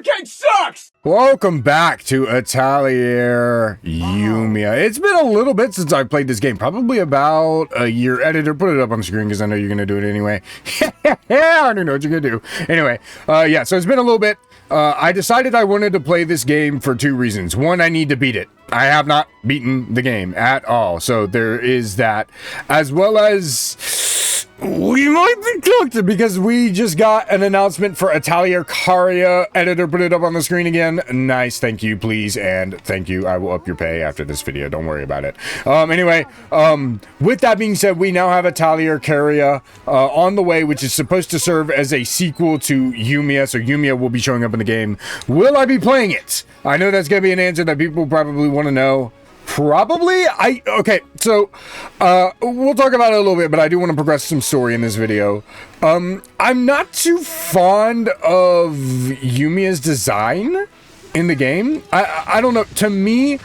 arcade sucks! Welcome back to Atelier Yumia. It's been a little bit since I played this game, probably about a year. Editor, put it up on the screen because I know you're going to do it anyway. I don't know what you're going to do. Anyway, yeah, so it's been a little bit. I decided I wanted to play this game for two reasons. One, I need to beat it. I have not beaten the game at all, so there is that. As well as... we might be cooked because we just got an announcement for Atelier Caria. Editor, put it up on the screen again. Nice, thank you, please, and thank you. I will up your pay after this video. Don't worry about it. Anyway, with that being said, we now have Atelier Caria on the way, which is supposed to serve as a sequel to Yumia. So Yumia will be showing up in the game. Will I be playing it? I know that's going to be an answer that people probably want to know. Probably. Okay, so we'll talk about it a little bit, but I do want to progress some story in this video. I'm not too fond of Yumia's design in the game. I don't know, to me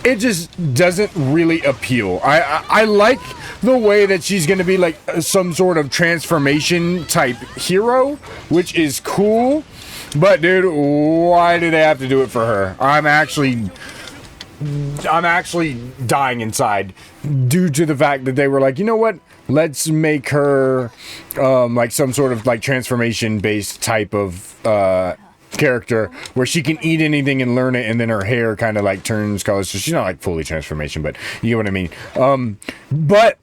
it just doesn't really appeal. I like the way that she's gonna be like some sort of transformation type hero, which is cool, but dude, why did they have to do it for her? I'm actually dying inside due to the fact that they were like, you know what, let's make her like some sort of like transformation based type of character where she can eat anything and learn it, and then her hair kind of like turns colors, so she's not like fully transformation, but you get what I mean. But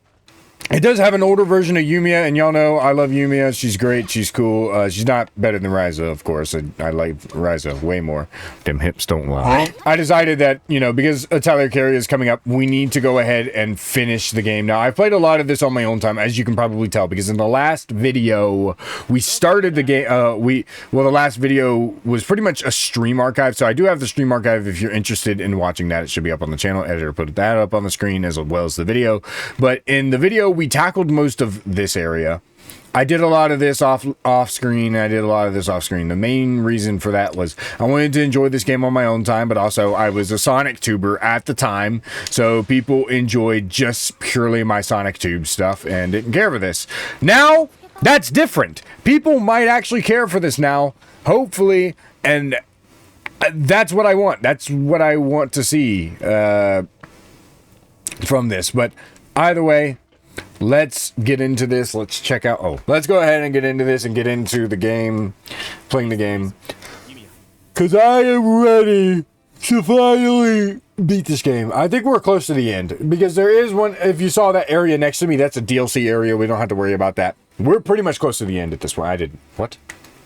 it does have an older version of Yumia, and y'all know I love Yumia. She's great. She's cool. She's not better than Ryza, of course. I like Ryza way more. Them hips don't lie. I decided that, you know, because Atelier Caria is coming up, we need to go ahead and finish the game. Now, I've played a lot of this on my own time, as you can probably tell, because in the last video, we started the game. The last video was pretty much a stream archive, so I do have the stream archive. If you're interested in watching that, it should be up on the channel. Editor put that up on the screen as well as the video. But in the video, we tackled most of this area. I did a lot of this off screen. I did a lot of this off screen. The main reason for that was I wanted to enjoy this game on my own time, but also I was a Sonic tuber at the time, so people enjoyed just purely my Sonic tube stuff and didn't care for this. Now, that's different. People might actually care for this now, hopefully, and that's what I want. That's what I want to see from this. But either way, let's get into this. Let's check out. Let's go ahead and get into this and get into the game, playing the game, because I am ready to finally beat this game. I think we're close to the end, because there is one. If you saw that area next to me, that's a DLC area. We don't have to worry about that. We're pretty much close to the end at this point. What?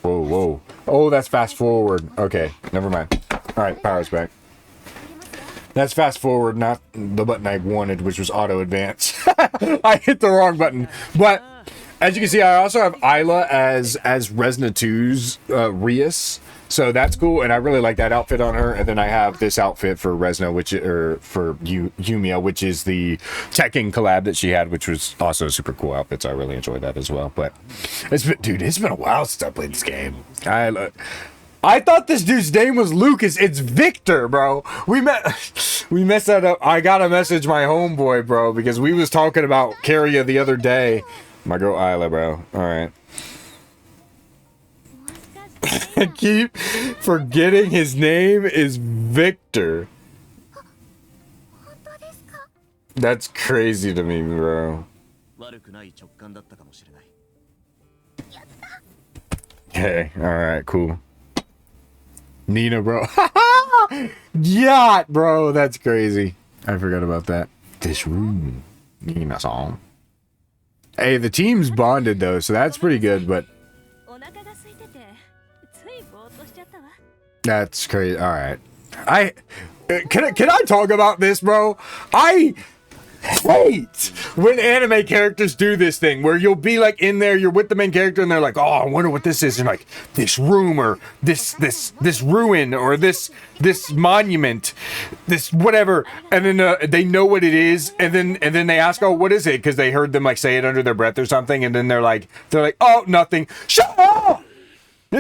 Whoa. Oh, that's fast forward. Okay, never mind. All right, power's back. That's fast forward, not the button I wanted, which was auto advance. I hit the wrong button. But as you can see, I also have Isla as Resna 2's Rias. So that's cool, and I really like that outfit on her. And then I have this outfit for Resna, for Yumia, which is the Tekken collab that she had, which was also a super cool outfit. So I really enjoyed that as well. But it's been a while since I played this game. I thought this dude's name was Lucas. It's Victor, bro. We messed that up. I gotta message my homeboy, bro, because we was talking about Caria the other day. My girl Isla, bro. All right. I keep forgetting his name is Victor. That's crazy to me, bro. Hey, all right, cool. Nina, bro. Yacht, bro. That's crazy. I forgot about that. This room. Nina song. Hey, the team's bonded, though, so that's pretty good, but... that's crazy. All right. Can I talk about this, bro? I hate when anime characters do this thing where you'll be like in there, you're with the main character, and they're like, oh, I wonder what this is, and like this room or this ruin or this monument, this whatever, and then they know what it is, and then they ask, oh, what is it, because they heard them like say it under their breath or something, and then they're like, oh, nothing. Shut up.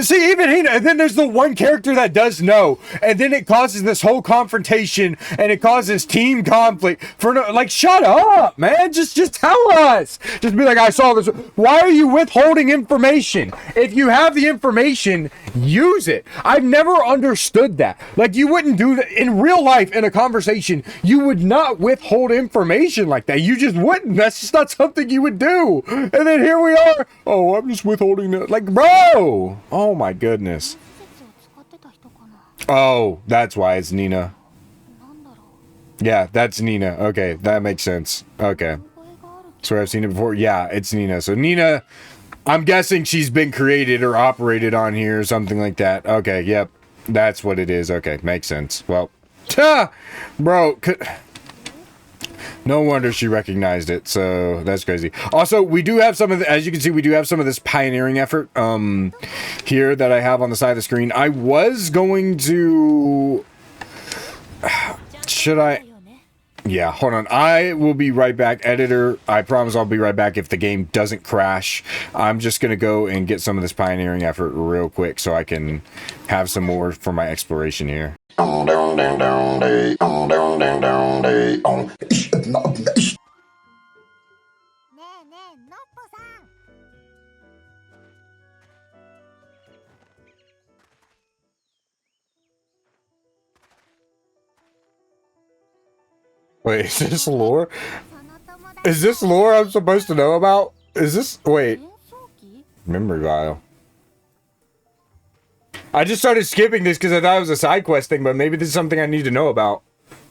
See, even he, and then there's the one character that does know, and then it causes this whole confrontation, and it causes team conflict for no, like, shut up, man. Just tell us. Just be like, I saw this. Why are you withholding information? If you have the information, use it. I've never understood that. Like, you wouldn't do that in real life in a conversation. You would not withhold information like that. You just wouldn't. That's just not something you would do. And then here we are. Oh, I'm just withholding that. Like, bro. Oh my goodness. Oh, that's why it's Nina. Yeah, that's Nina. Okay, that makes sense. Okay. So I've seen it before. Yeah, it's Nina. So Nina, I'm guessing she's been created or operated on here or something like that. Okay, yep. That's what it is. Okay, makes sense. Well, bro, no wonder she recognized it. So that's crazy. Also, we do have some of the, as you can see, we do have some of this pioneering effort here that I have on the side of the screen. I was going to, should I? Yeah, hold on. I will be right back. Editor, I promise I'll be right back if the game doesn't crash. I'm just going to go and get some of this pioneering effort real quick so I can have some more for my exploration here. Wait, is this lore? Is this lore I'm supposed to know about? Is this... Wait. Memory vial. I just started skipping this because I thought it was a side quest thing, but maybe this is something I need to know about.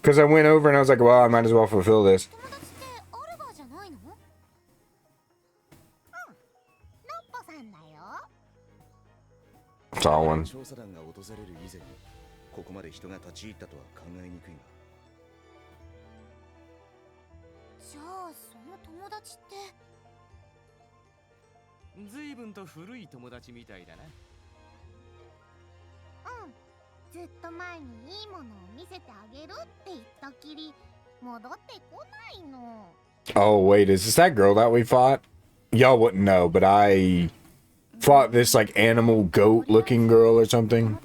Because I went over and I was like, well, I might as well fulfill this. Saw one. Oh, wait, is this that girl that we fought? Y'all wouldn't know, but I fought this, like, animal goat-looking girl or something.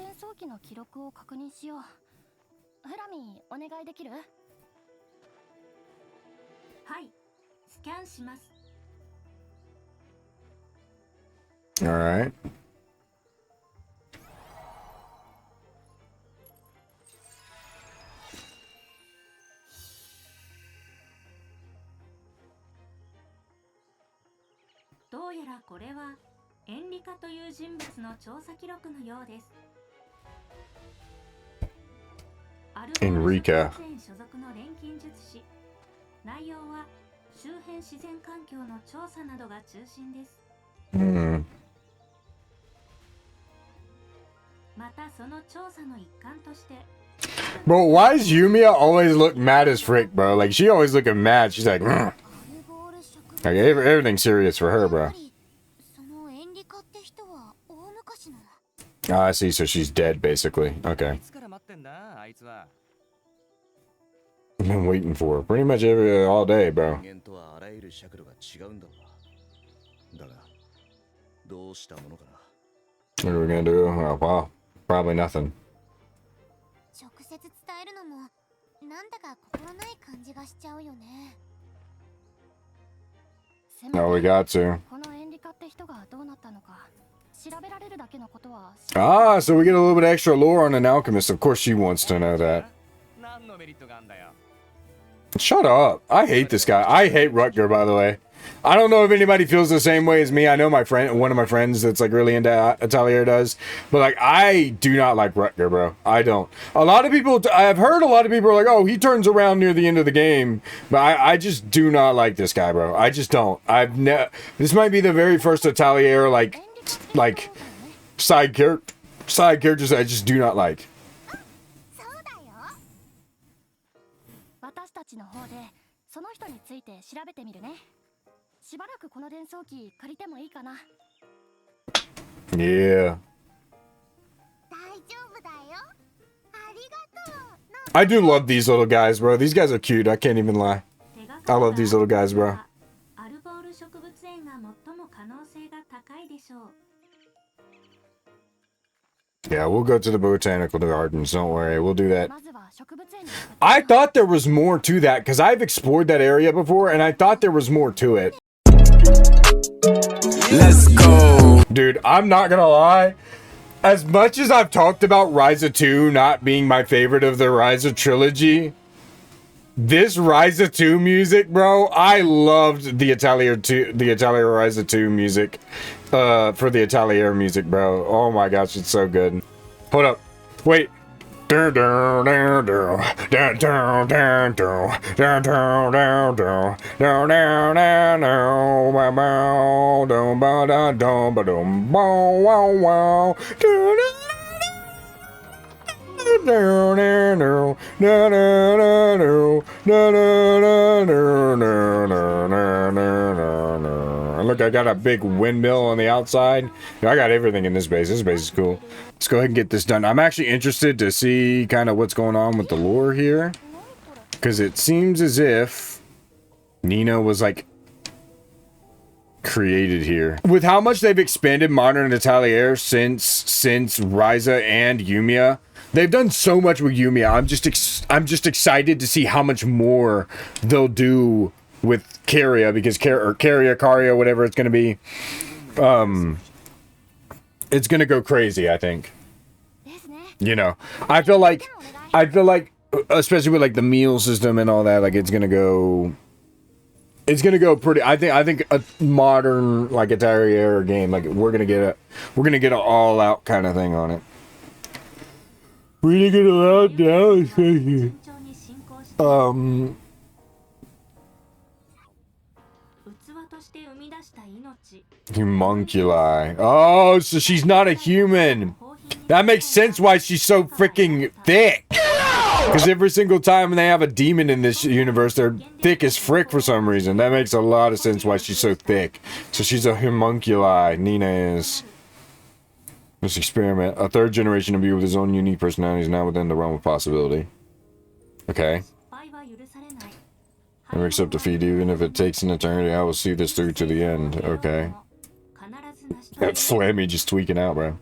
Alright. Enrica. Hmm. Bro, why does Yumia always look mad as frick, bro? Like, she always looking mad. She's like, like everything's serious for her, bro. Oh, I see. So she's dead, basically. Okay. I've been waiting for her pretty much all day, bro. What are we gonna do? Oh, wow. Probably nothing. No, we got to. Ah, so we get a little bit extra lore on an alchemist. Of course she wants to know that. Shut up. I hate this guy. I hate Rutger, by the way. I don't know if anybody feels the same way as me. I know my friend, one of my friends that's like really into Atelier does. But like, I do not like Rutger, bro. I don't. A lot of people, I've heard a lot of people are like, oh, he turns around near the end of the game. But I just do not like this guy, bro. I just don't. This might be the very first Atelier, like side characters I just do not like. Yeah. I do love these little guys, bro. These guys are cute. I can't even lie. I love these little guys, bro. Yeah, we'll go to the botanical gardens. Don't worry, we'll do that. I thought there was more to that because I've explored that area before, and I thought there was more to it. Let's go, dude. I'm not gonna lie. As much as I've talked about Ryza 2 not being my favorite of the Ryza trilogy, this Ryza 2 music, bro, I loved the Atelier Ryza 2 music, for the Atelier music, bro. Oh my gosh, it's so good. Hold up, wait. Look, I got a big windmill on the outside. I got everything in this base. This base is cool. Let's go ahead and get this done. I'm actually interested to see kind of what's going on with the lore here, because it seems as if Nina was like created here. With how much they've expanded Modern Atelier since Ryza and Yumia, they've done so much with Yumia. I'm just excited to see how much more they'll do with Caria, because Caria, whatever it's gonna be. It's gonna go crazy, I think. You know, I feel like, especially with like the meal system and all that, like it's gonna go pretty. I think a modern like Atelier game, like we're gonna get an all out kind of thing on it. We're gonna get it all down. Homunculi. Oh, so she's not a human. That makes sense why she's so freaking thick. Because every single time they have a demon in this universe, they're thick as frick for some reason. That makes a lot of sense why she's so thick. So she's a homunculi. Nina is. This experiment. A third generation of you with his own unique personality is now within the realm of possibility. Okay. I accept defeat even if it takes an eternity. I will see this through to the end. Okay. That Flammy just tweaking out, bro.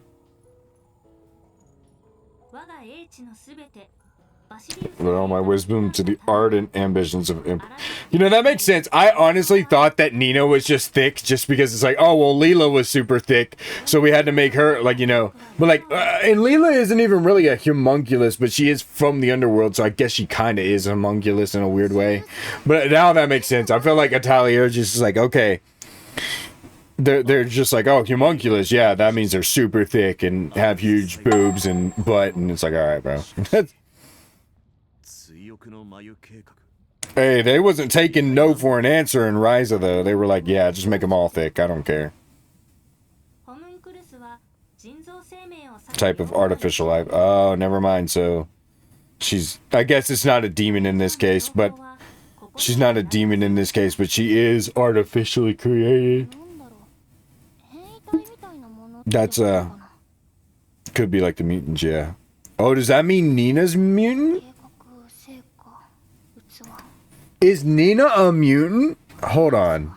With all my wisdom to the ardent ambitions of imp. You know, that makes sense. I honestly thought that Nina was just thick just because it's like, oh, well, Leela was super thick, so we had to make her, like, you know. But, like, and Leela isn't even really a homunculus, but she is from the underworld, so I guess she kind of is a homunculus in a weird way. But now that makes sense. I feel like Atelier just is like, okay. They're just like, oh, homunculus, yeah, that means they're super thick and have huge boobs and butt, and it's like, alright, bro. Hey, they wasn't taking no for an answer in Ryza, though. They were like, yeah, just make them all thick, I don't care. Type of artificial life. Oh, never mind, so she's, I guess it's not a demon in this case, but she's not a demon in this case, but she is artificially created. That's, could be like the mutants, yeah. Oh, does that mean Nina's mutant? Is Nina a mutant? Hold on.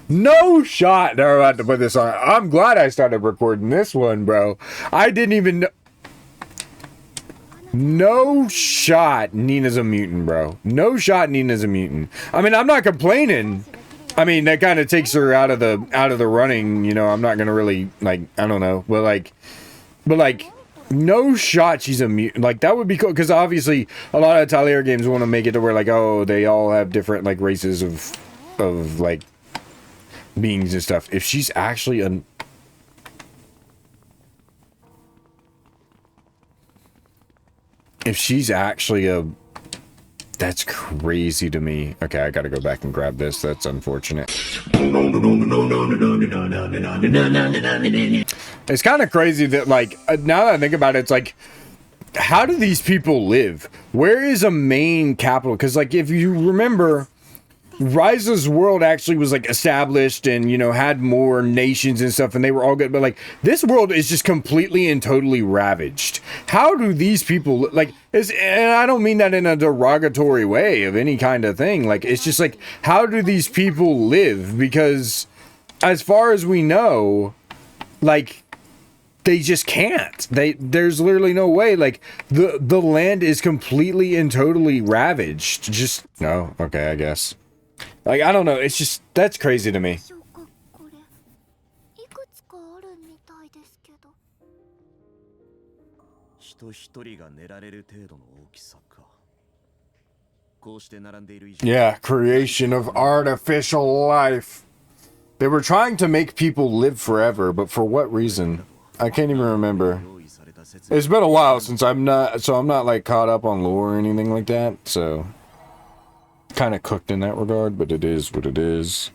No shot. They're about to put this on. I'm glad I started recording this one, bro. I didn't even know. No shot Nina's a mutant, bro. No shot Nina's a mutant. I mean, I'm not complaining. I mean, that kind of takes her out of the running, you know. I'm not gonna really, like, I don't know, but like no shot she's a mutant. Like, that would be cool, because obviously a lot of Atelier games want to make it to where, like, oh, they all have different, like, races of like beings and stuff. If she's actually a that's crazy to me. Okay, I gotta go back and grab this. That's unfortunate. It's kind of crazy that, like, now that I think about it, it's like, how do these people live? Where is a main capital? Because, like, if you remember, Ryza's world actually was, like, established and, you know, had more nations and stuff, and they were all good. But, like, this world is just completely and totally ravaged. How do these people, like, and I don't mean that in a derogatory way of any kind of thing. Like, it's just, like, how do these people live? Because, as far as we know, like, they just can't. There's literally no way. Like the land is completely and totally ravaged. Just no. Okay, I guess. Like I don't know. It's just that's crazy to me. Yeah, creation of artificial life. They were trying to make people live forever, but for what reason? I can't even remember. It's been a while since I'm not like caught up on lore or anything like that, so kind of cooked in that regard, but it is what it is.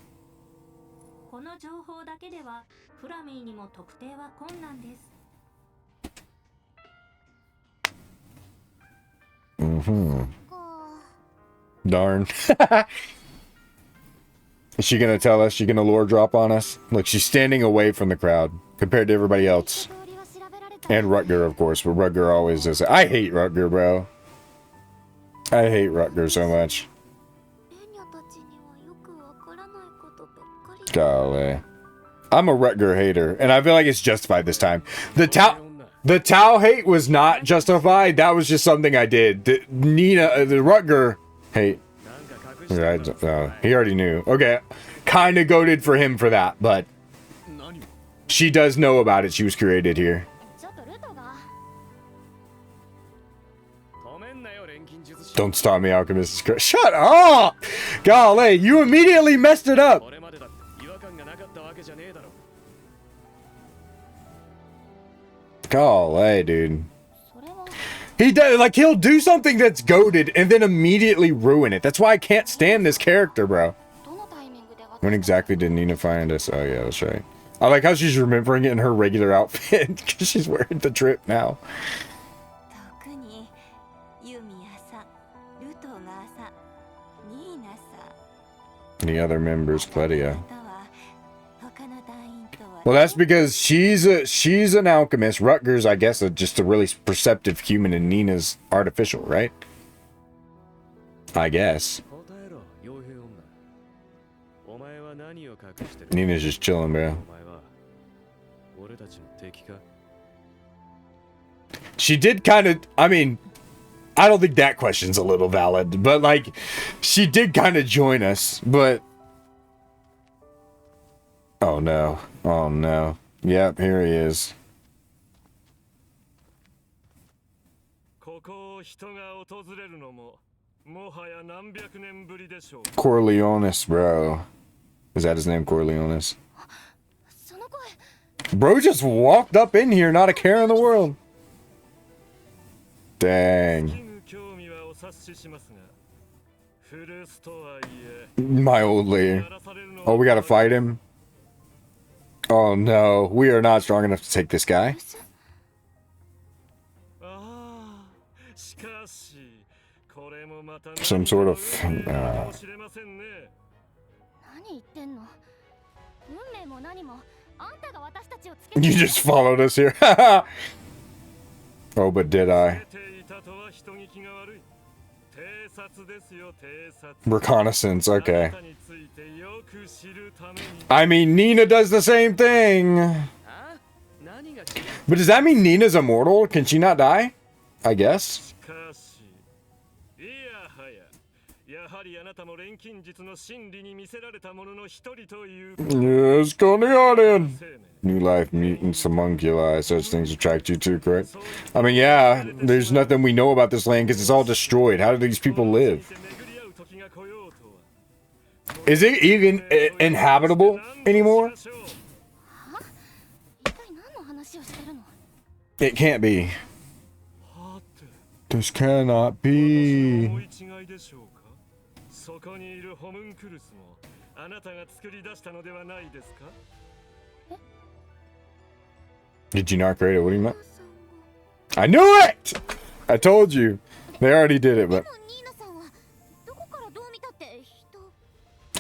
Darn. Is she gonna tell us? She gonna lore drop on us? Look, she's standing away from the crowd compared to everybody else. And Rutger, of course, but Rutger always does it. I hate Rutger, bro. I hate Rutger so much. Golly. I'm a Rutger hater, and I feel like it's justified this time. The Tau hate was not justified. That was just something I did. The Rutger hate. He already knew. Okay. Kind of goated for him for that, but she does know about it. She was created here. Don't stop me, Alchemist. Shut up! Golly, you immediately messed it up. Golly, dude. He does, like, he'll do something that's goated and then immediately ruin it. That's why I can't stand this character, bro. When exactly did Nina find us? Oh, yeah, that's right. I like how she's remembering it in her regular outfit because she's wearing the drip now. Any other members, Cledia? Well, that's because she's an alchemist. Rutger's, I guess, just a really perceptive human, and Nina's artificial, right? I guess. Nina's just chilling, bro. She did kind of, I mean, I don't think that question's a little valid, but like, she did kind of join us, but... Oh no. Oh no. Yep, here he is. Corleones, bro. Is that his name, Corleones? Bro just walked up in here, not a care in the world. Dang. My old lady. Oh, we gotta fight him? Oh no, we are not strong enough to take this guy. Some sort of... You just followed us here. Oh, but did I? Reconnaissance, okay. I mean, Nina does the same thing. But does that mean Nina's immortal? Can she not die? I guess. Yes, Corneonian. New life, mutants, homunculi, such things attract you too, correct? I mean, yeah, there's nothing we know about this land because it's all destroyed. How do these people live? Is it even inhabitable anymore? It can't be. This cannot be. Did you not create it? What do you mean? I knew it! I told you. They already did it, but...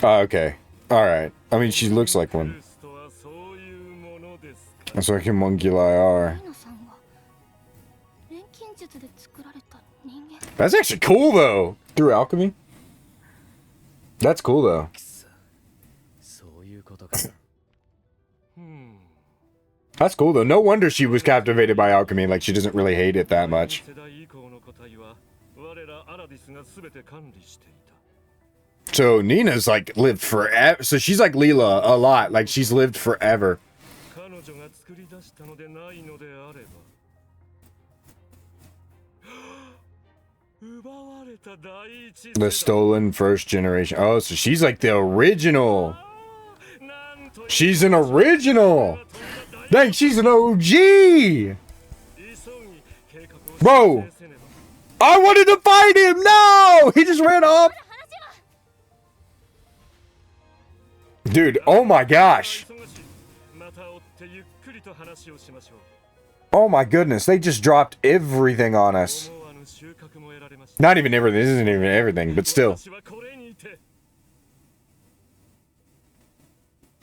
Oh, okay. Alright. I mean, she looks like one. That's what homunculi are. That's actually cool, though. Through alchemy. That's cool, though. That's cool, though. No wonder she was captivated by alchemy. Like, she doesn't really hate it that much. So, Nina's, like, lived forever. So, she's like Leela a lot. Like, she's lived forever. The stolen first generation. Oh, so she's like the original. She's an original. Dang, she's an OG. Bro, I wanted to fight him. No, he just ran off. Dude, oh my gosh. Oh my goodness, they just dropped everything on us. Not even everything. This isn't even everything, but still.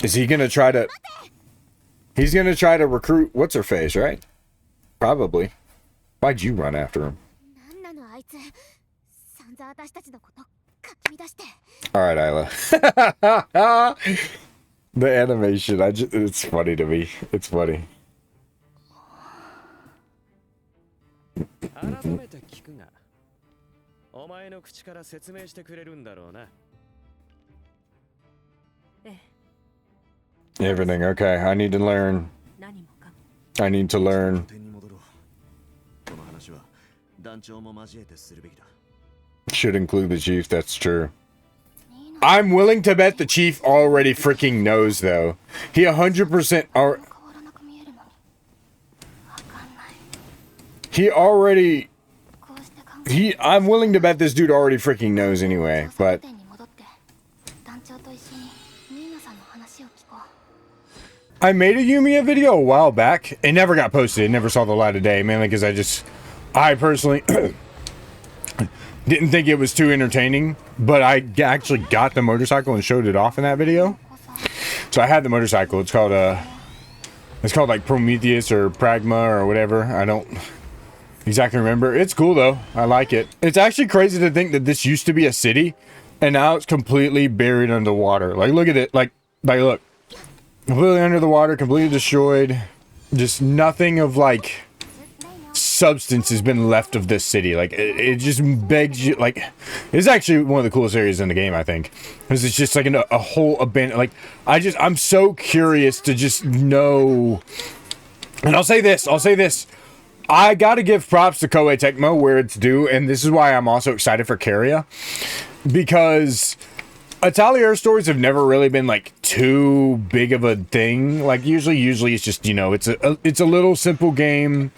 Is he gonna try to... He's gonna try to recruit what's-her-face, right? Probably. Why'd you run after him? Alright, Isla. The animation, it's funny to me. It's funny. Everything, okay. I need to learn. I need to learn. Should include the chief, that's true. I'm willing to bet the chief already freaking knows, though. He 100% I'm willing to bet this dude already freaking knows anyway, but... I made a Yumia video a while back. It never got posted. It never saw the light of day, mainly because I personally didn't think it was too entertaining, but I actually got the motorcycle and showed it off in that video. So I had the motorcycle. It's called like Prometheus or Pragma or whatever. I don't exactly remember. It's cool though. I like it. It's actually crazy to think that this used to be a city and now it's completely buried underwater. Like, look at it. Like look. Completely under the water, completely destroyed. Just nothing of like substance has been left of this city. Like it just begs you. Like it's actually one of the coolest areas in the game, I think, because it's just like a whole abandoned. Like I'm so curious to just know. And I'll say this. I gotta give props to Koei Tecmo where it's due, and this is why I'm also excited for Caria, because Atelier stories have never really been like too big of a thing. Like usually it's just, you know, it's a little simple game,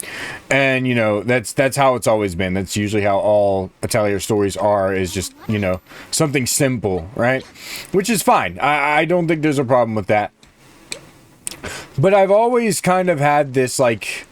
and you know that's how it's always been. That's usually how all Atelier stories are, is just, you know, something simple, right? Which is fine. I don't think there's a problem with that. But I've always kind of had this like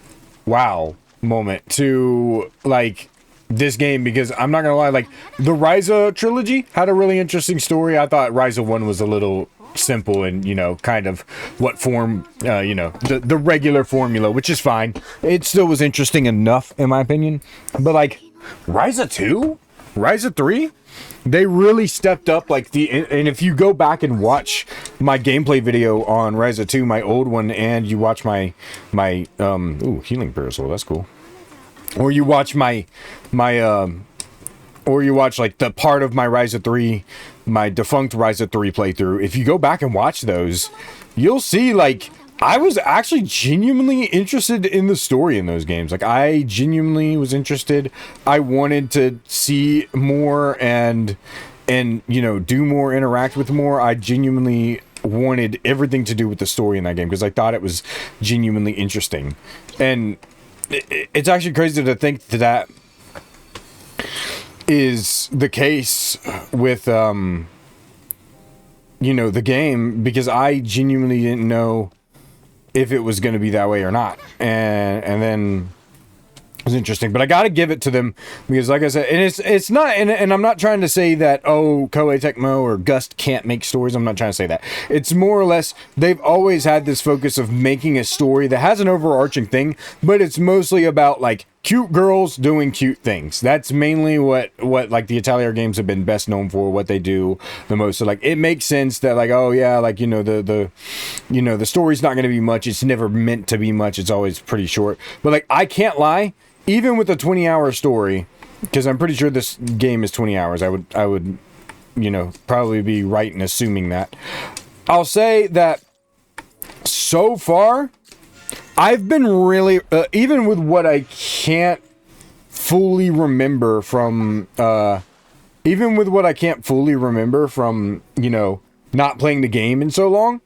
wow moment to like this game, because I'm not gonna lie, like the Ryza trilogy had a really interesting story. I thought Ryza 1 was a little simple and, you know, kind of what form, you know, the regular formula, which is fine. It still was interesting enough in my opinion. But like Ryza 2, Ryza 3, they really stepped up like and if you go back and watch my gameplay video on Ryza 2, my old one, and you watch my ooh, healing parasol, that's cool. Or you watch or you watch like the part of my Ryza 3, my defunct Ryza 3 playthrough. If you go back and watch those, you'll see like I was actually genuinely interested in the story in those games. Like I genuinely was interested. I wanted to see more and you know, do more, interact with more. I genuinely wanted everything to do with the story in that game because I thought it was genuinely interesting. And it's actually crazy to think that is the case with, you know, the game, because I genuinely didn't know if it was going to be that way or not. And then it was interesting, but I got to give it to them because, like I said, and it's not, and I'm not trying to say that, oh, Koei Tecmo or Gust can't make stories. I'm not trying to say that. It's more or less, they've always had this focus of making a story that has an overarching thing, but it's mostly about, like, cute girls doing cute things. That's mainly what like the Atelier games have been best known for, what they do the most. So like it makes sense that like, oh yeah, like the story's not going to be much. It's never meant to be much. It's always pretty short. But like I can't lie, even with a 20-hour story, because I'm pretty sure this game is 20 hours. I would probably be right in assuming that. I'll say that so far I've been really, even with what I can't fully remember from, not playing the game in so long,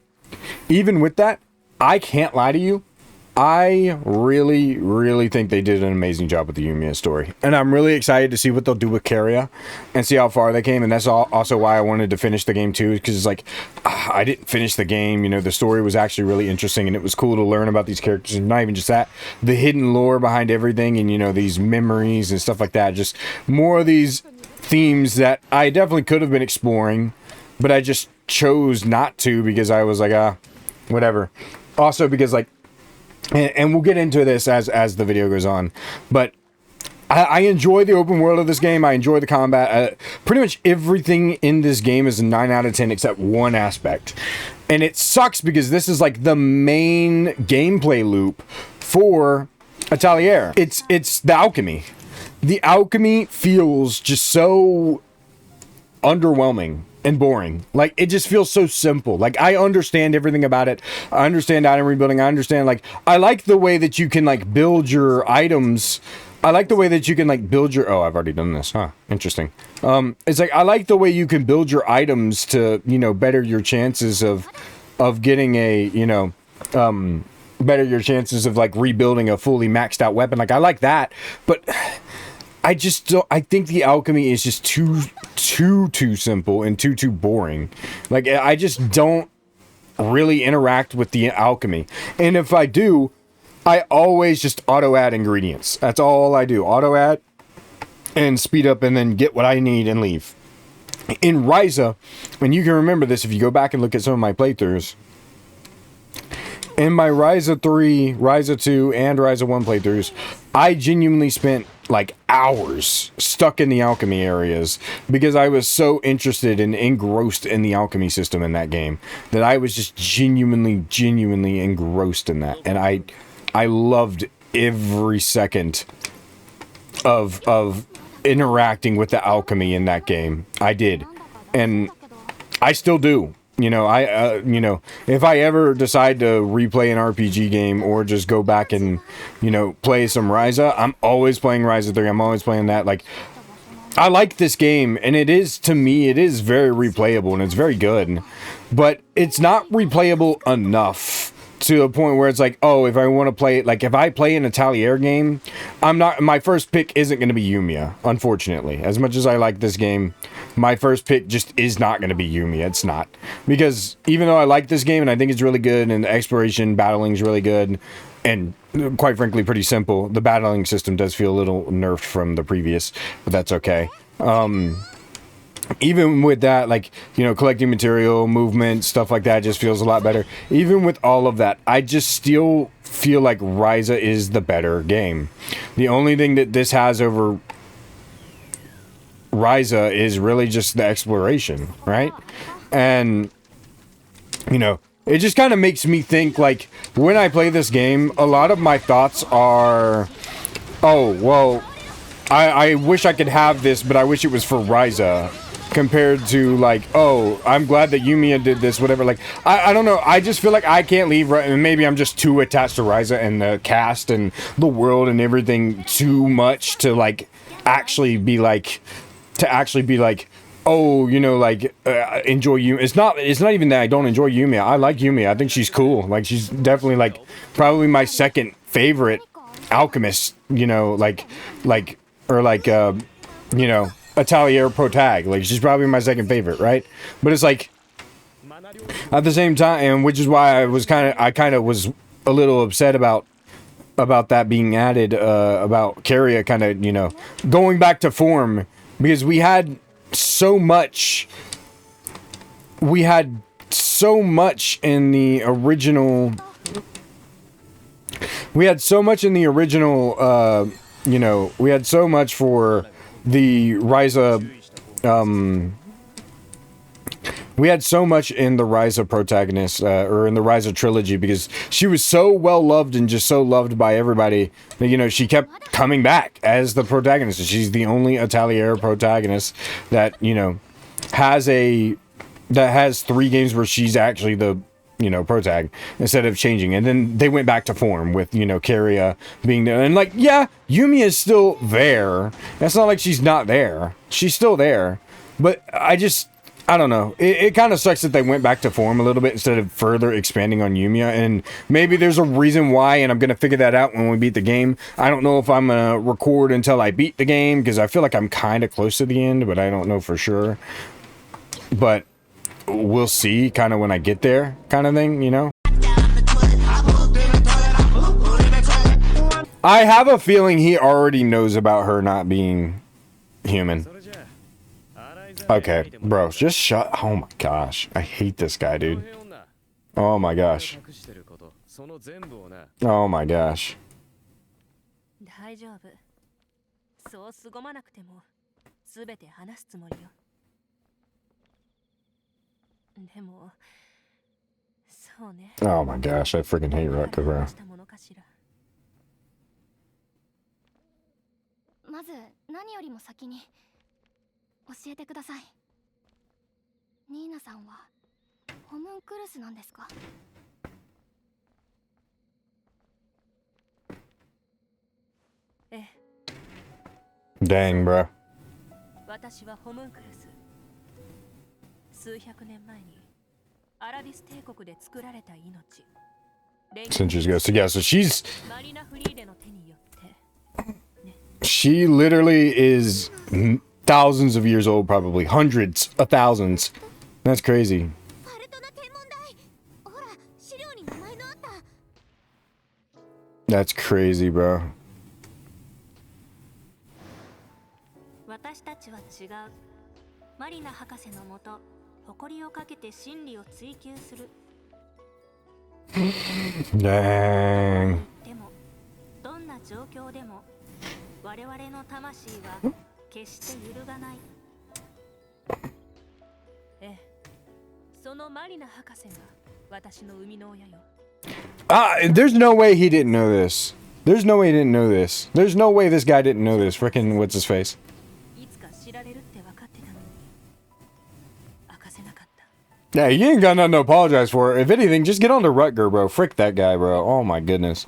even with that, I can't lie to you. I really, really think they did an amazing job with the Yumia story. And I'm really excited to see what they'll do with Carria and see how far they came. And that's also why I wanted to finish the game too, because it's like, I didn't finish the game. The story was actually really interesting and it was cool to learn about these characters. And not even just that, the hidden lore behind everything and, these memories and stuff like that. Just more of these themes that I definitely could have been exploring, but I just chose not to because I was like, whatever. Also because like, and we'll get into this as the video goes on, but I enjoy the open world of this game. I enjoy the combat. Pretty much everything in this game is a 9 out of 10 except one aspect. And it sucks because this is like the main gameplay loop for Atelier. It's the alchemy. The alchemy feels just so underwhelming and boring. Like it just feels so simple. Like I understand everything about it. I understand item rebuilding. I understand, like, I like the way that you can like build your items. I like the way that you can like build your, oh, I've already done this. Huh. Interesting. It's like, I like the way you can build your items to, better your chances of getting a, better your chances of like rebuilding a fully maxed out weapon. Like I like that, but I just don't, I think the alchemy is just too simple and too boring. Like I just don't really interact with the alchemy. And if I do, I always just auto add ingredients. That's all I do. Auto add and speed up and then get what I need and leave. In Ryza, and you can remember this if you go back and look at some of my playthroughs, in my Ryza 3, Ryza 2, and Ryza 1 playthroughs, I genuinely spent like hours stuck in the alchemy areas because I was so interested and engrossed in the alchemy system in that game that I was just genuinely engrossed in that. And I loved every second of interacting with the alchemy in that game. I did. And I still do. If I ever decide to replay an RPG game or just go back and, play some Ryza, I'm always playing Ryza 3. I'm always playing that. Like, I like this game, and it is, to me, it is very replayable, and it's very good. But it's not replayable enough to a point where it's like, oh, if I want to play it, like, if I play an Atelier game, my first pick isn't going to be Yumia, unfortunately. As much as I like this game, my first pick just is not going to be Yumia. It's not. Because even though I like this game and I think it's really good and the exploration battling is really good and quite frankly pretty simple, the battling system does feel a little nerfed from the previous, but that's okay. Even with that, like, collecting material, movement, stuff like that just feels a lot better. Even with all of that, I just still feel like Ryza is the better game. The only thing that this has over Ryza is really just the exploration, right? And, it just kind of makes me think, like, when I play this game, a lot of my thoughts are, oh, well, I wish I could have this, but I wish it was for Ryza. Compared to, like, oh, I'm glad that Yumia did this, whatever. Like, I don't know. I just feel like I can't leave, and maybe I'm just too attached to Ryza and the cast and the world and everything too much to, like, actually be like, oh, enjoy Yumia. It's not even that I don't enjoy Yumia. I like Yumia. I think she's cool. Like, she's definitely, like, probably my second favorite alchemist, Atelier protag. Like, she's probably my second favorite, right? But it's like, at the same time, and which is why I kind of was a little upset about that being added, about Carria kind of, going back to form, because we had so much in the original you know, we had so much for the Ryza, we had so much in the Ryza protagonist, or in the Ryza trilogy, because she was so well loved and just so loved by everybody that, you know, she kept coming back as the protagonist. She's the only Atelier protagonist that, you know, has 3 games where she's actually the, you know, protag, instead of changing. And then they went back to form with, you know, Carria being there. And like, yeah, Yumi is still there. It's not like she's not there. She's still there. But I don't know. It kind of sucks that they went back to form a little bit instead of further expanding on Yumia. And maybe there's a reason why, and I'm going to figure that out when we beat the game. I don't know if I'm going to record until I beat the game, because I feel like I'm kind of close to the end, but I don't know for sure. But we'll see kind of when I get there, kind of thing, you know? I have a feeling he already knows about her not being human. Okay, bro, just shut. Oh my gosh, I hate this guy, dude. Oh my gosh. Oh my gosh. Oh my gosh, I freaking hate Rutger, bro. Dang, bro. Centuries ago. So yeah, so she literally is thousands of years old, probably hundreds of thousands. That's crazy. That's crazy, bro. Dang. There's no way he didn't know this. There's no way he didn't know this. There's no way this guy didn't know this. Frickin' what's his face? Yeah, you ain't got nothing to apologize for. If anything, just get on to Rutger, bro. Frick that guy, bro. Oh my goodness.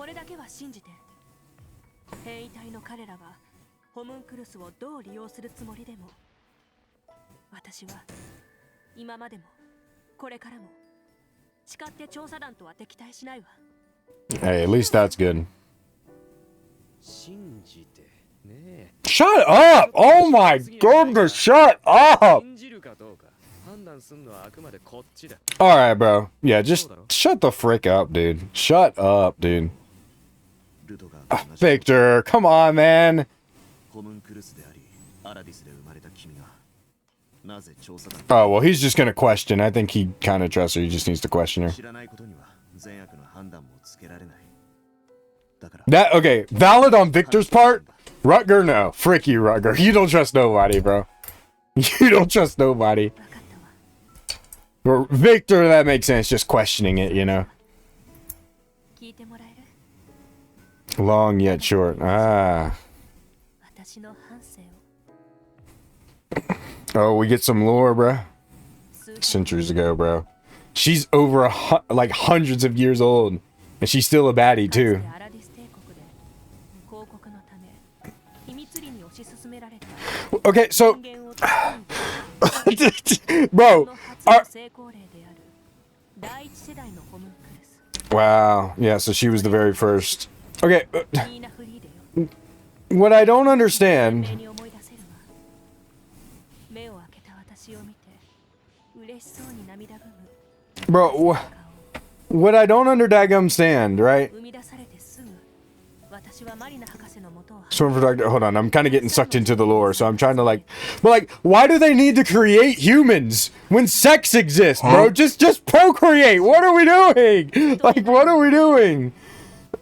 Hey, at least that's good. Shut up! Oh my goodness, shut up! Alright, bro. Yeah, just shut the frick up, dude. Shut up, dude. Victor, come on, man. Oh, well, he's just gonna question. I think he kind of trusts her. He just needs to question her. That, okay, valid on Victor's part. Rutger, no. Frick you, Rutger. You don't trust nobody, bro. You don't trust nobody. For Victor, that makes sense. Just questioning it, you know. Long yet short. Ah. Oh, we get some lore, bro. Centuries ago, bro. She's over like hundreds of years old, and she's still a baddie too. Okay, so, bro. Wow. Yeah. So she was the very first. Okay. What I don't understand. Bro, what I don't understand, right? Storm for Doctor. Hold on, I'm kind of getting sucked into the lore, so I'm trying to like, but like, why do they need to create humans when sex exists, bro? Just procreate. What are we doing? Like, what are we doing?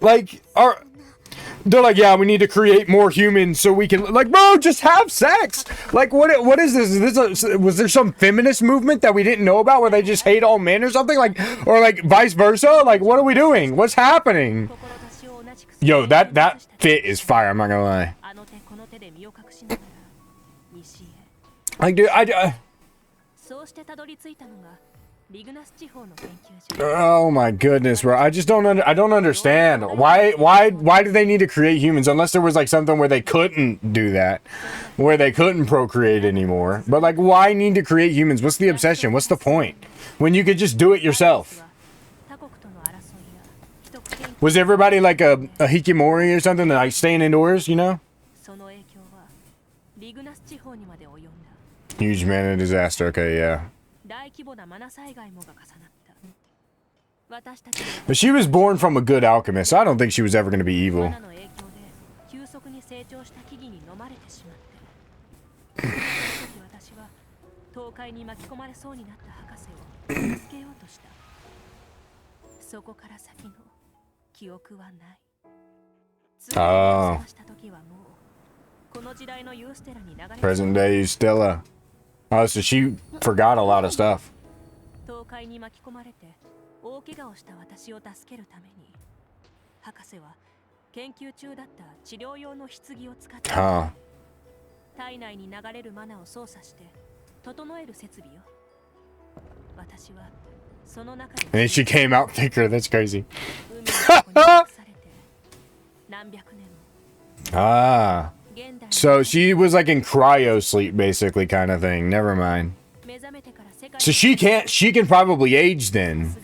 Like, They're like, yeah, we need to create more humans so we can, like, bro, just have sex. Like, what is this? Was there some feminist movement that we didn't know about where they just hate all men or something? Like, or like vice versa? Like, what are we doing? What's happening? Yo, that fit is fire, I'm not gonna lie. Like, dude, oh my goodness, bro. I just I don't understand. Why do they need to create humans unless there was like something where they couldn't do that, where they couldn't procreate anymore? But like, why need to create humans? What's the obsession? What's the point when you could just do it yourself? Was everybody like a hikikomori or something, like staying indoors, you know? Huge man disaster. Okay, yeah. But she was born from a good alchemist, so I don't think she was ever going to be evil. Oh. Present day Stella. Oh, so she forgot a lot of stuff. Huh. And then she came out thicker. That's crazy. Ah. So she was like in cryo sleep, basically, kind of thing. Never mind. So she can probably age then.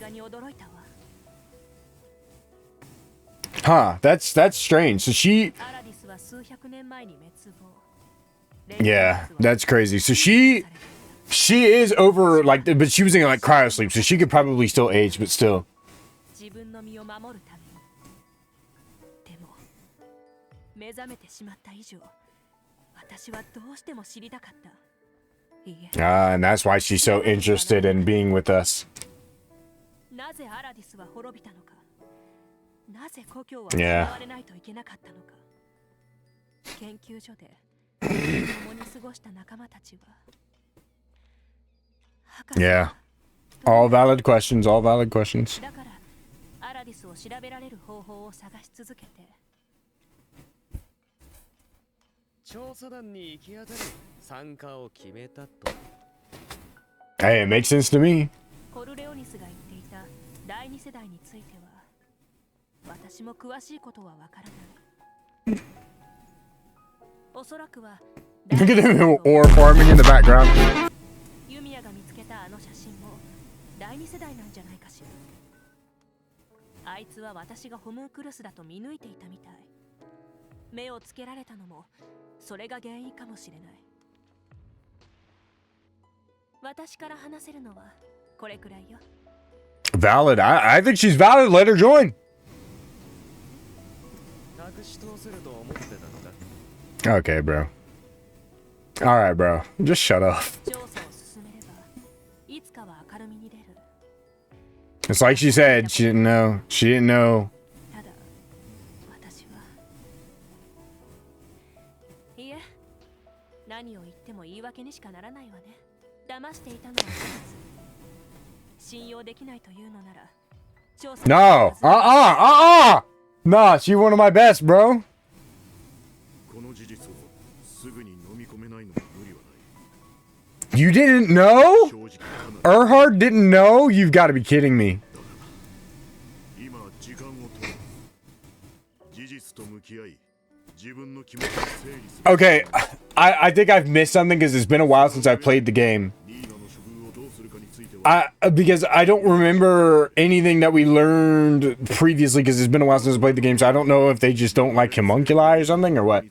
Huh, that's strange. So yeah, that's crazy. So she is over, like, but she was in like cryo sleep, so she could probably still age, but still. And that's why she's so interested in being with us. Yeah. Yeah. All valid questions, all valid questions. Hey, it makes sense to me. Look at him ore farming in the background. Valid. I think she's valid. Let her join. Okay, bro. All right, bro. Just shut up. It's like she said. She didn't know. She didn't know. No. Nah, she's one of my best, bro. You didn't know? Erhard didn't know? You've got to be kidding me. Okay, I think I've missed something because it's been a while since I played the game. Because I don't remember anything that we learned previously because it's been a while since I played the game, so I don't know if they just don't like homunculi or something or what.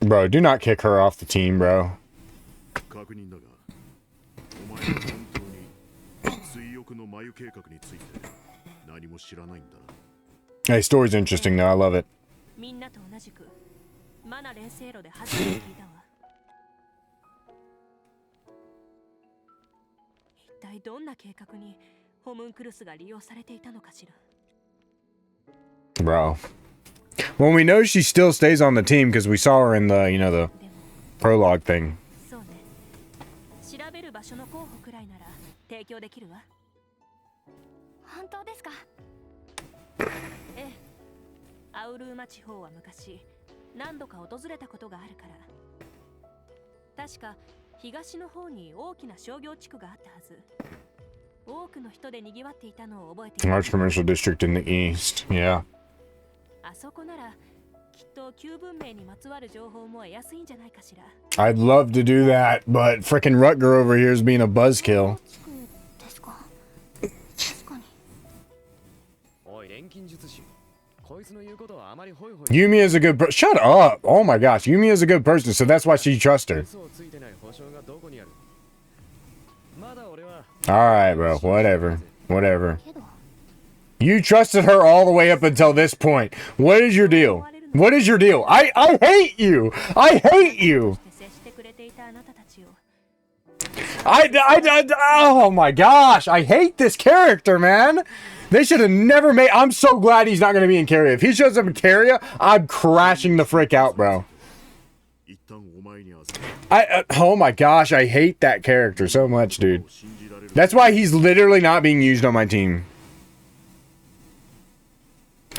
Bro, do not kick her off the team, bro. Hey, story's interesting though. I love it. Bro. Well, we know she still stays on the team because we saw her in the, you know, the prologue thing. Large commercial district in the east, yeah. I'd love to do that, but frickin' Rutger over here is being a buzzkill. Yumia is a good person. Shut up! Oh my gosh, Yumia is a good person, so that's why she trusts her. Alright, bro. Whatever. Whatever. You trusted her all the way up until this point. What is your deal? What is your deal? I hate you! I hate you! Oh my gosh! I hate this character, man! They should have never made... I'm so glad he's not going to be in Carrier. If he shows up in Carrier, I'm crashing the frick out, bro. Oh my gosh, I hate that character so much, dude. That's why he's literally not being used on my team.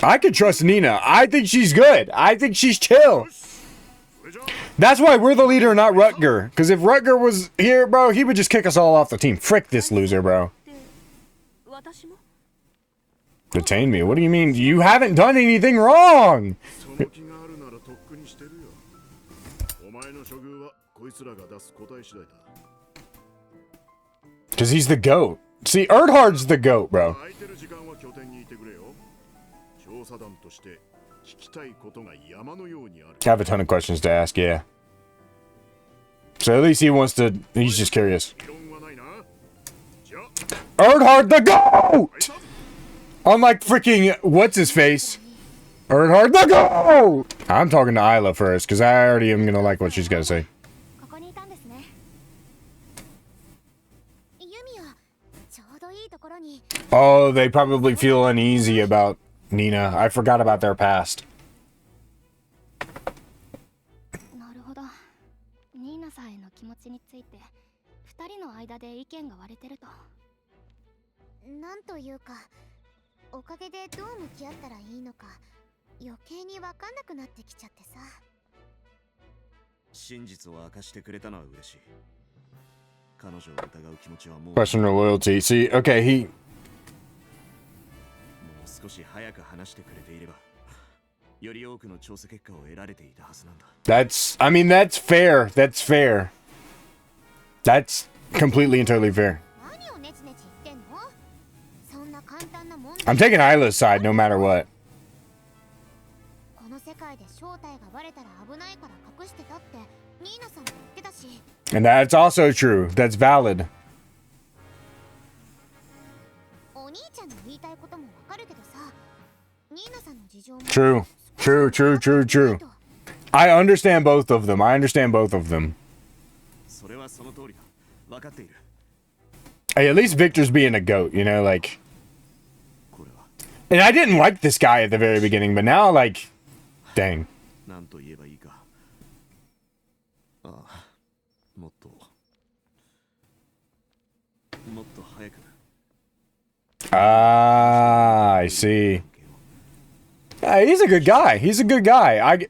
I could trust Nina. I think she's good. I think she's chill. That's why we're the leader, not Rutger. Because if Rutger was here, bro, he would just kick us all off the team. Frick this loser, bro. Detain me? What do you mean? You haven't done anything wrong! Because he's the GOAT. See, Erdhard's the GOAT, bro. I have a ton of questions to ask, yeah. So at least he wants to... He's just curious. Erdhard the GOAT! Unlike freaking... What's-his-face? Erdhard the GOAT! I'm talking to Isla first, because I already am going to like what she's got to say. Oh, they probably feel uneasy about Nina. I forgot about their past. Question of loyalty. See, okay, he... That's... I mean, that's fair. That's fair. That's completely and totally fair. I'm taking Isla's side no matter what. And that's also true. That's valid. True. True, true, true, true. I understand both of them. I understand both of them. Hey, at least Victor's being a goat, you know, like... And I didn't like this guy at the very beginning, but now, like... Dang. Ah, I see. Yeah, he's a good guy. He's a good guy.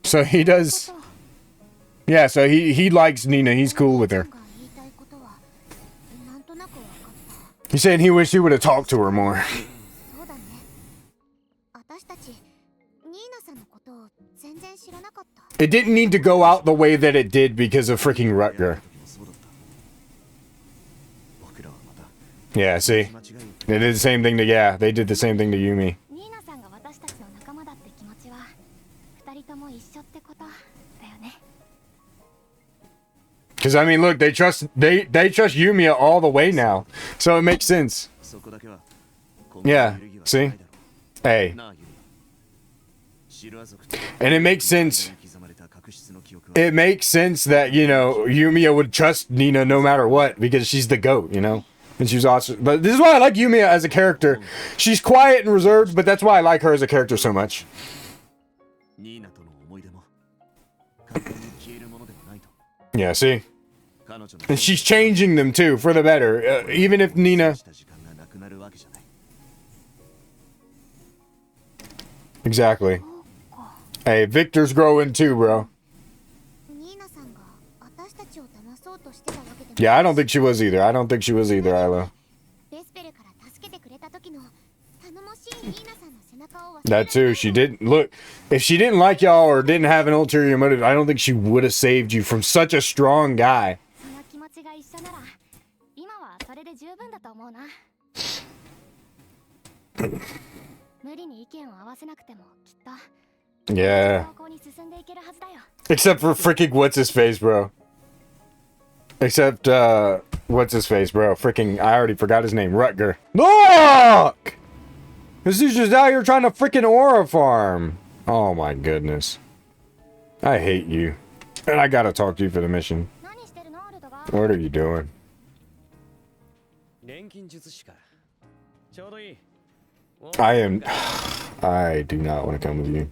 So he does... Yeah, so he likes Nina. He's cool with her. He's saying he wished he would have talked to her more. It didn't need to go out the way that it did because of freaking Rutger. Yeah, see? They did the same thing to... Yeah, they did the same thing to Yumi. Because, I mean, look, they trust Yumia all the way now. So it makes sense. Yeah, see? Hey. And it makes sense. it makes sense that, you know, Yumia would trust Nina no matter what, because she's the GOAT, you know? And she's awesome. But this is why I like Yumia as a character. She's quiet and reserved, but that's why I like her as a character so much. Yeah, see? And she's changing them too, for the better. Even if Nina... Exactly. Hey, Victor's growing too, bro. Yeah, I don't think she was either. I don't think she was either, Isla. That too, she didn't. Look, if she didn't like y'all or didn't have an ulterior motive, I don't think she would have saved you from such a strong guy. Yeah. Except for freaking what's-his-face, bro. Except, what's-his-face, bro. Freaking, I already forgot his name. Rutger. Look! This is just out here trying to freaking aura farm. Oh my goodness. I hate you. And I gotta talk to you for the mission. What are you doing? I do not want to come with you.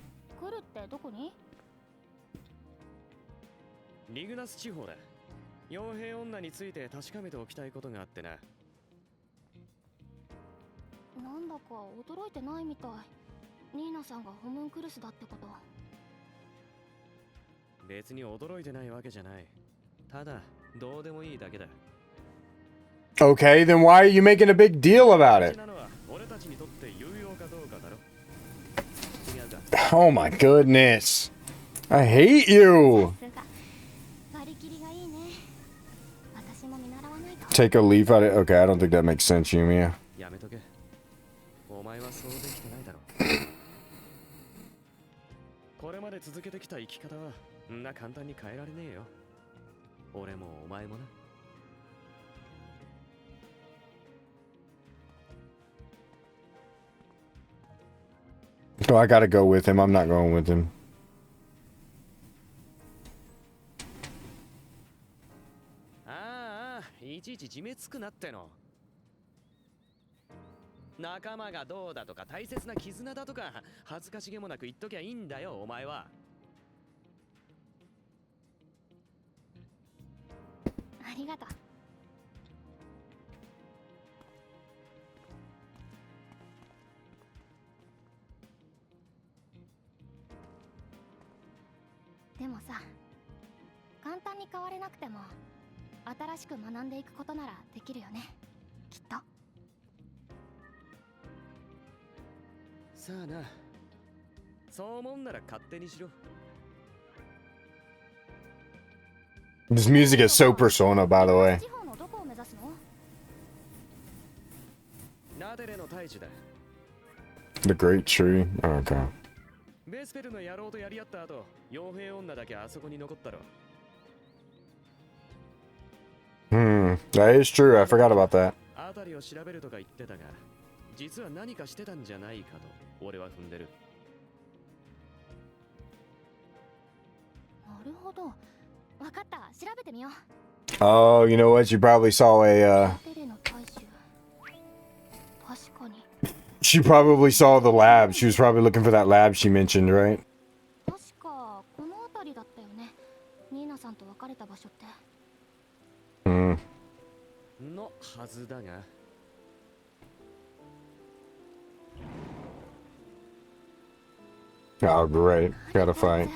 Okay, then why are you making a big deal about it? Oh my goodness. I hate you. Take a leaf out of it. Okay, I don't think that makes sense, Yumia. So I gotta go with him. I'm not going with him. This music is so Persona, by the way. The Great Tree. Oh, okay. That is true. I forgot about that. Oh, you know what? You probably saw a, she probably saw the lab. She was probably looking for that lab she mentioned, right? Oh, great. Gotta fight.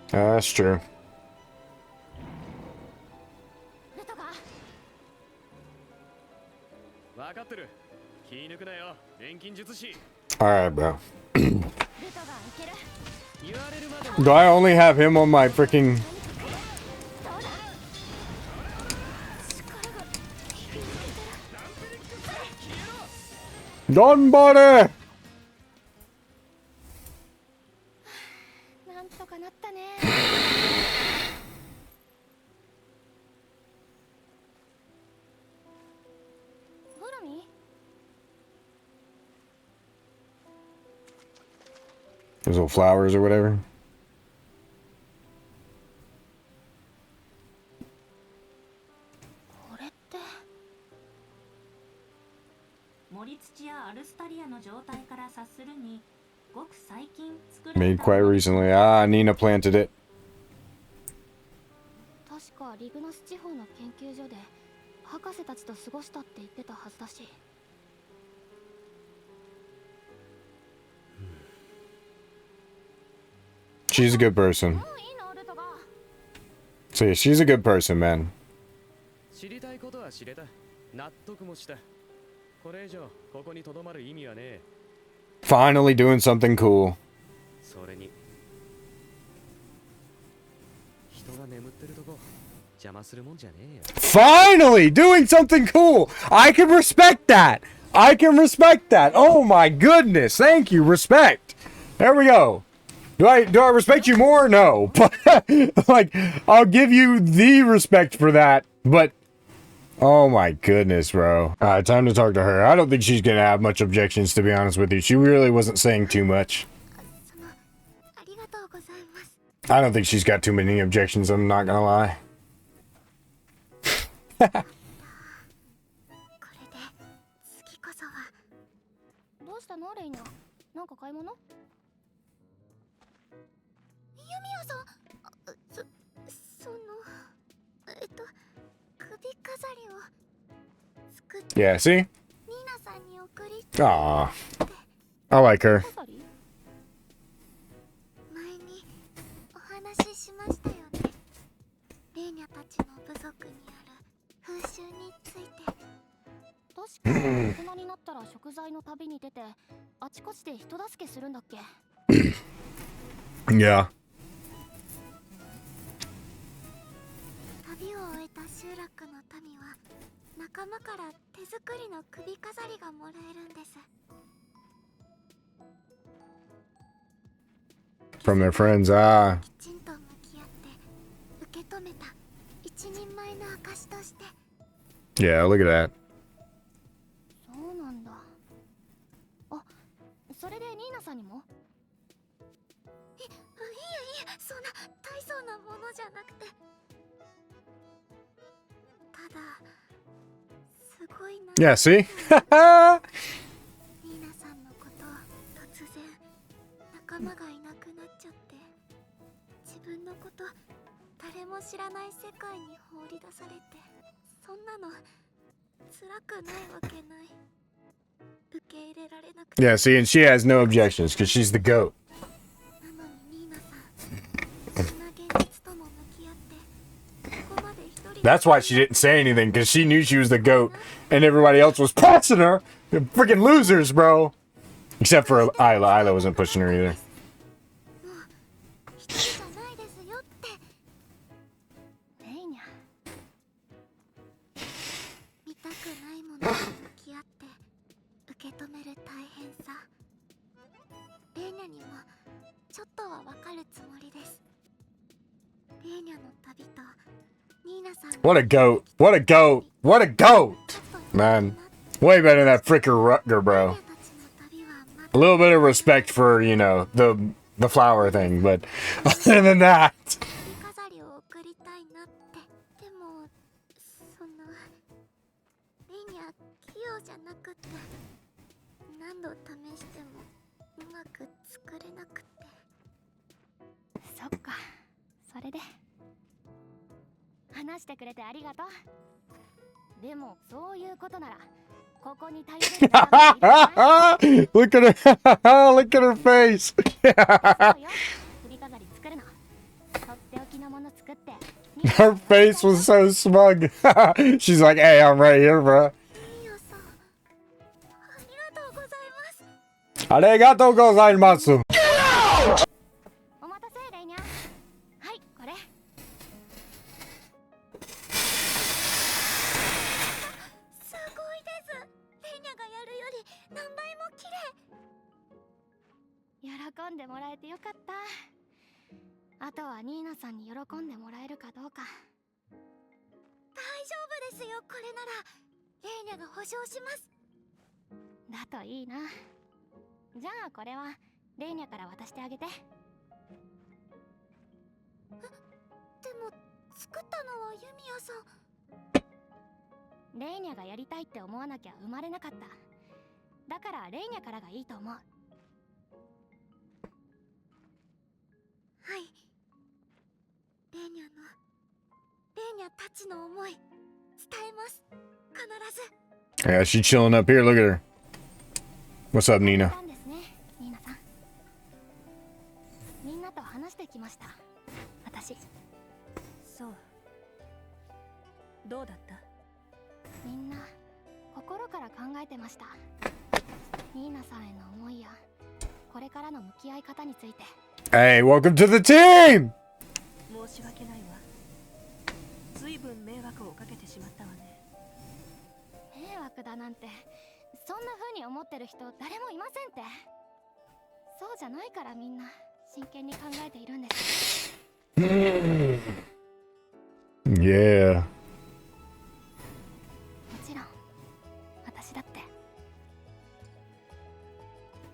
That's true. Alright, bro. Do I only have him on my freaking... Done, buddy! Those little flowers or whatever. これって森土やアルスタリアの状態から察するにごく最近作られ Made た quite recently. Ah, Nina planted it. 確かリグナス地方の研究所で博士たちと過ごしたって言ってたはずだし。She's a good person. So yeah, she's a good person, man. 知りたいことは知れた。納得もした。これ以上ここに留まる意味はねえ。 Finally doing something cool. それに人が眠ってるとこ邪魔するもんじゃねえよ。 Finally doing something cool. I can respect that. I can respect that. Oh my goodness. Thank you. Respect. There we go. Do I respect you more? No. But like I'll give you the respect for that. But oh my goodness, bro. Alright, time to talk to her. I don't think she's gonna have much objections, to be honest with you. She really wasn't saying too much. I don't think she's got too many objections, I'm not gonna lie. どうしたのレイナ？なんか買い物？ユミヤさん、その首飾りを作って Yeah, see? ニーナさんに送り Aw. I like her. 前にお話ししましたよね。レーニャたちの部族にある風習について。確か大人になったら食材の旅に出てあちこちで人助けするんだっけ？ Yeah. 旅を終えた集落の民は仲間から手作りの首飾りがもらえるんです。 From their friends, ah. きちんと向き合って受け止めた一人前の証として。 Yeah, look at that. そうなんだ。あ、それでニーナさんにも？いえ、そんな大層なものじゃなくて。ただ、すごいな。Yeah, see? ニーナさんのこと突然仲間がいなくなっちゃって自分のこと誰も知らない世界に放り出されてそんなの辛くないわけない。受け入れられなくて。 Yeah, see, and she has no objections because she's the goat. なのにニーナさんそんな現実とも向き合ってここまで一人。 That's why she didn't say anything, because she knew she was the GOAT, and everybody else was pushing her. They're freaking losers, bro. Except for Isla. Isla wasn't pushing her either. 一人じゃないですよって。レイニャ。見たくないものと向き合って受け止める大変さ。レイニャにもちょっとはわかるつもりです。レイニャの旅とニーナさん。 What a goat. What a goat. What a goat. Man. Way better than that fricker Rutger, bro. A little bit of respect for, you know, the flower thing, but other than that. 飾りを送りたいなって。でもそのレイニャ器用じゃなくて何度試してもうまく作れなくて。そっか、それで話してくれてありがとう。でもそういうことならここに頼れる人がいる。 Look at her. Look at her face. 首飾り作るの。とっておきのもの作って。 Her face was so smug. She's like, hey, I'm right here, bro. ありがとうございます。 Arigatou gozaimasu. お待たせレイニャ。はい、これ。すごいです。レイニャがやるより何倍も綺麗。喜んでもらえてよかった。あとはニーナさんに喜んでもらえるかどうか。大丈夫ですよ。これならレイニャが保証します。だといいな。じゃあこれはレーニャから渡してあげて。でも作ったのはユミヤさん。レーニャがやりたいって思わなきゃ生まれなかった。だからレーニャからがいいと思う。はい。レーニャたちの思い伝えます。必ず。Yeah, she's chilling up here. Look at her. What's up, Nina? ニーナさん。みんなと話してきました。私。そう。どうだった？みんな心から考えてました。ニーナさんへの思いやこれからの向き合い方について。Hey, welcome to the team! 申し訳ないわ。ずいぶん迷惑をかけてしまったわね。迷惑だなんて、そんな風に思ってる人誰もいませんって。そうじゃないからみんな真剣に考えているんです。Yeah. もちろん私だって。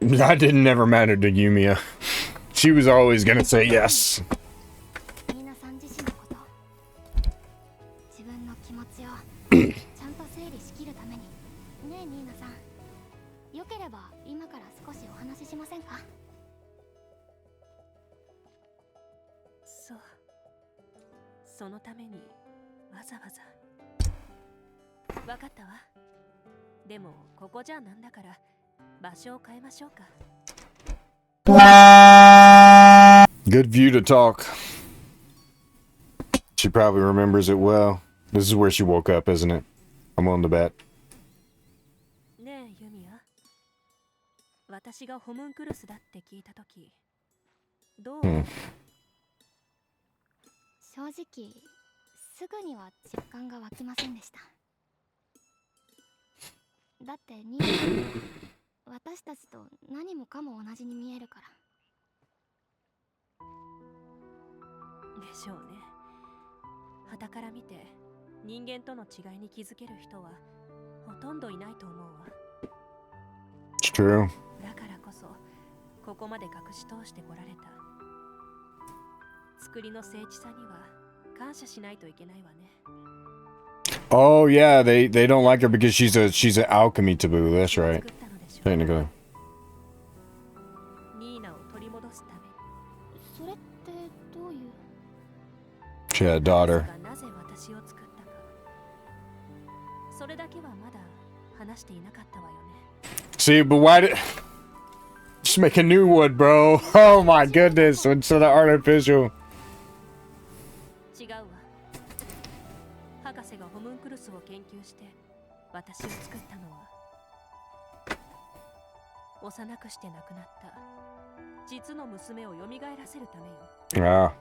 That didn't never matter to Yumia. She was always gonna say yes. ニーナさん自身のこと、自分の気持ちをちゃんと整理しきるためにねえニーナさん、よければ今から少しお話ししませんか？そう。そのためにわざわざ。わかったわ。でもここじゃなんだから場所を変えましょうか。Good view to talk. She probably remembers it well. This is where she woke up, isn't it? I'm willing to bet. ねえユミヤ、私がホムンクルスだって聞いたときどう？正直すぐには実感が湧きませんでした。だってニーナさんは私たちと何もかも同じに見えるから。でしょうね。傍から見て人間との違いに気づける人はほとんどいないと思うわ。It's true. だからこそここまで隠し通してこられた。作りの精緻さには感謝しないといけないわね。Oh yeah, they don't like her because she's an alchemy taboo. That's right. Technically. ニーナを取り戻すために。それってどういう？ She had a daughter. なぜ私を作ったか、それだけはまだ話していなかったわよね。 See, but why did... Just make a new one, bro. Oh my goodness, instead of artificial. 違うわ。博士がホムンクルスを研究して私を作ったのは、幼くして亡くなった実の娘を蘇らせるためよ。Ah.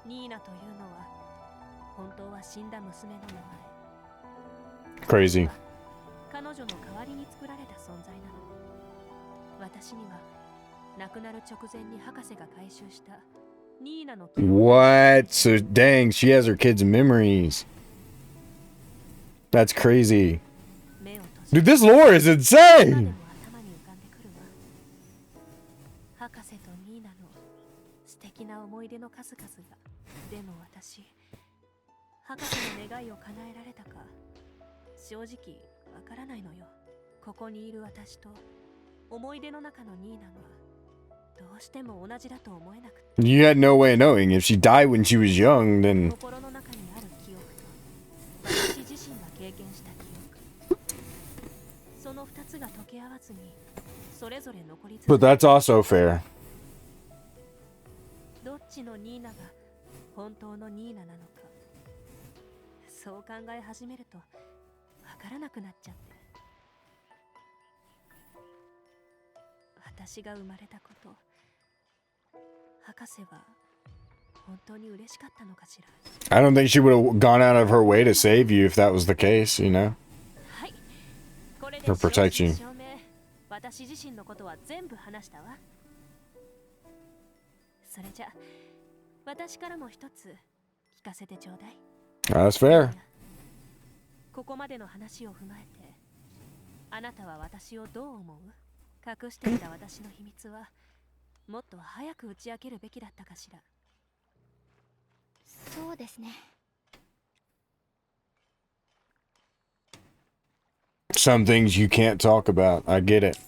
ニーナというのは本当は死んだ娘の名前。 Crazy. 彼女の代わりに作られた存在なの。私には亡くなる直前に博士が回収したニーナの記憶。 What? So dang, she has her kids' memories. That's crazy. 目を閉じ Dude, this lore is 今で insane. も頭に浮かんでくるわ。博士とニーナの素敵な思い出の数々が。でも私、博士の願いを叶えられたか正直わからないのよ。ここにいる私と思い出の中のニーナがどうしても同じだと思えなくて。 You had no way of knowing. If she died when she was young, then 心の中にある記憶と私自身が経験した記憶、その2つが溶け合わずにそれぞれ残り続 but け、 that's also fair. どっちのニーナが本当のニーナなのか、そう考え始めるとわからなくなっちゃって。私が生まれたこと、博士は本当に嬉しかったのかしら。 I don't think she would have gone out of her way to save you if that was the case, you know? はい、これで Or protect you. 証明、私自身のことは全部話したわ。それじゃ私からも一つ聞かせてちょうだい。 That's fair. ここまでの話を踏まえて、あなたは私をどう思う？隠していた私の秘密はもっと早く打ち明けるべきだったかしら。そうですね。 Some things you can't talk about. I get it.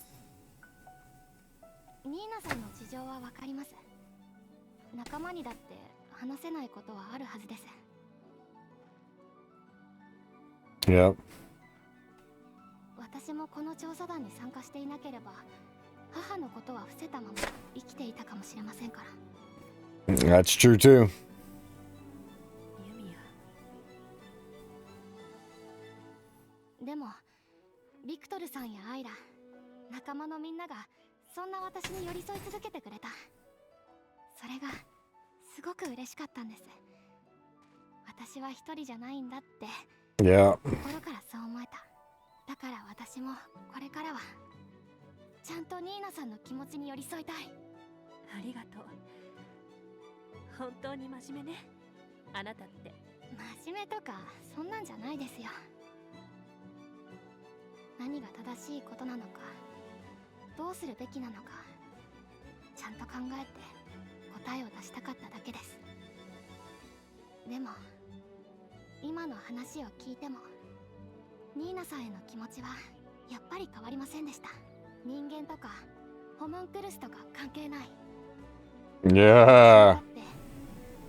ニーナさんの事情はわかります。仲間にだって話せないことはあるはずです。 Yep. 私もこの調査団に参加していなければ母のことは伏せたまま生きていたかもしれませんから。 That's true too. ユミア。でもビクトルさんやアイラ、仲間のみんながそんな私に寄り添い続けてくれた。それがすごく嬉しかったんです。私は一人じゃないんだって Yeah. 心からそう思えた。だから私もこれからはちゃんとニーナさんの気持ちに寄り添いたい。ありがとう。本当に真面目ね、あなたって。真面目とかそんなんじゃないですよ。何が正しいことなのか、どうするべきなのか、ちゃんと考えて答えを出したかっただけです。でも今の話を聞いてもニーナさんへの気持ちはやっぱり変わりませんでした。人間とかホムンクルスとか関係ない。 Yeah. だって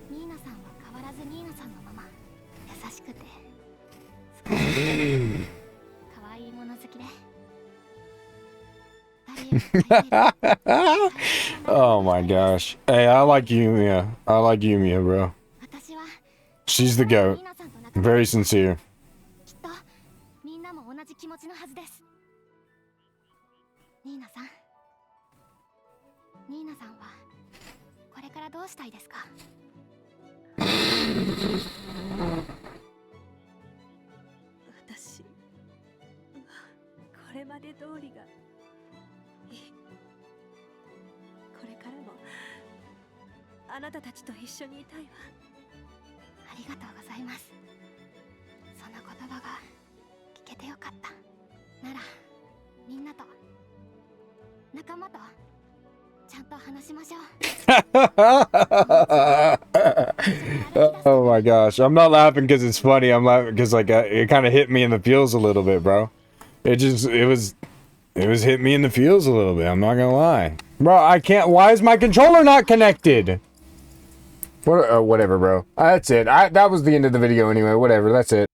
ニーナさんは変わらずニーナさんのまま優しくて少し可愛いもの好きで誰より Oh my gosh. Hey, I like Yumia. I like Yumia, bro. 私は She's the goat. ニーナさんと仲間 Very sincere. きっとみんなも同じ気持ちのはずです。ニーナさん、ニーナさんはこれからどうしたいですか？私はこれまで通りがいい。これからもあなたたちと一緒にいたいわ。ありがとうございます。その言葉が聞けてよかった。ならみんなと仲間とちゃんと話しましょう。Oh my gosh. I'm not laughing because it's funny. I'm laughing because like it kind of hit me in the feels a little bit, bro. It was hitting me in the feels a little bit. I'm not gonna lie, bro. I can't. Why is my controller not connected? Whatever, bro. That's it. That was the end of the video anyway. Whatever. That's it.